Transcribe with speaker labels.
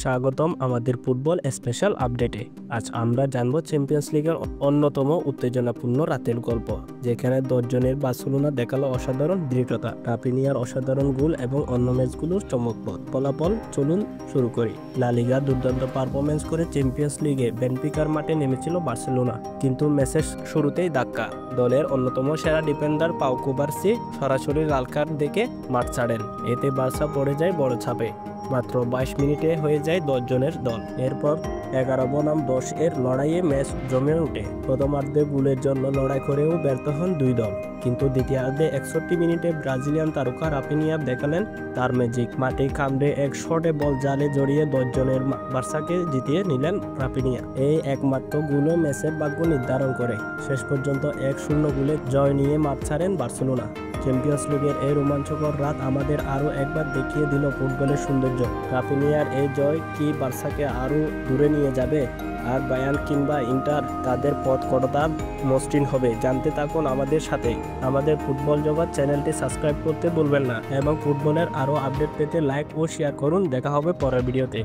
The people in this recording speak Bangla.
Speaker 1: স্বাগতম আমাদের ফুটবল স্পেশাল আপডেটে। আজ আমরা জানব চ্যাম্পিয়ন্স লিগের অন্যতম উত্তেজনাপূর্ণ রাতের গল্প, যেখানে 10 জনের বার্সেলোনা দেখালো অসাধারণ দৃঢ়তা, রাফিনিয়ার অসাধারণ গোল এবং অন্য ম্যাচগুলোর চমকপ্রদ ফলাফল। চলুন শুরু করি। লা লিগা দুর্দান্ত পারফরমেন্স করে চ্যাম্পিয়ন্স লিগে বেনফিকার মাঠে নেমেছিল বার্সেলোনা, কিন্তু ম্যাচের শুরুতেই ধাক্কা। দলের অন্যতম সেরা ডিফেন্ডার পাউ কুবার্সি সরাসরি লাল কার্ড দেখে মাঠ ছাড়েন। এতে বার্সা পড়ে যায় বড় ছাপে। মাত্র 22 মিনিটে হয়ে যায় 10 জনের দল। এরপর 11 বনাম 10 এর লড়াইয়ে ম্যাচ জমে ওঠে। প্রথমার্ধে গোলের জন্য লড়াই করেও ব্যর্থ হন দুই দল, কিন্তু দ্বিতীয়ার্ধে 61 মিনিটে ব্রাজিলিয়ান তারকা রাফিনিয়া দেখালেন তার ম্যাজিক। মাঠে কামড়ে এক শটে বল জালে জড়িয়ে 10 জনের বার্সাকে জিতিয়ে নিলেন রাফিনিয়া। এই একমাত্র গোলে ম্যাচের ভাগ্য নির্ধারণ করে। শেষ পর্যন্ত 1-0 গোলে জয় নিয়ে মাঠ ছাড়েন বার্সেলোনা। চ্যাম্পিয়ন্স লিগের এই রোমাঞ্চকর রাত আমাদের আরও একবার দেখিয়ে দিল ফুটবলের সৌন্দর্য। রাফিনিয়ার এই জয় কি বার্সাকে আরও দূরে নিয়ে যাবে, আর বায়ার্ন কিংবা ইন্টার তাদের পথ কতটা মসৃণ হবে? জানতে থাকুন আমাদের সাথে। আমাদের ফুটবল জগৎ চ্যানেলটি সাবস্ক্রাইব করতে ভুলবেন না এবং ফুটবলের আরও আপডেট পেতে লাইক ও শেয়ার করুন। দেখা হবে পরের ভিডিওতে।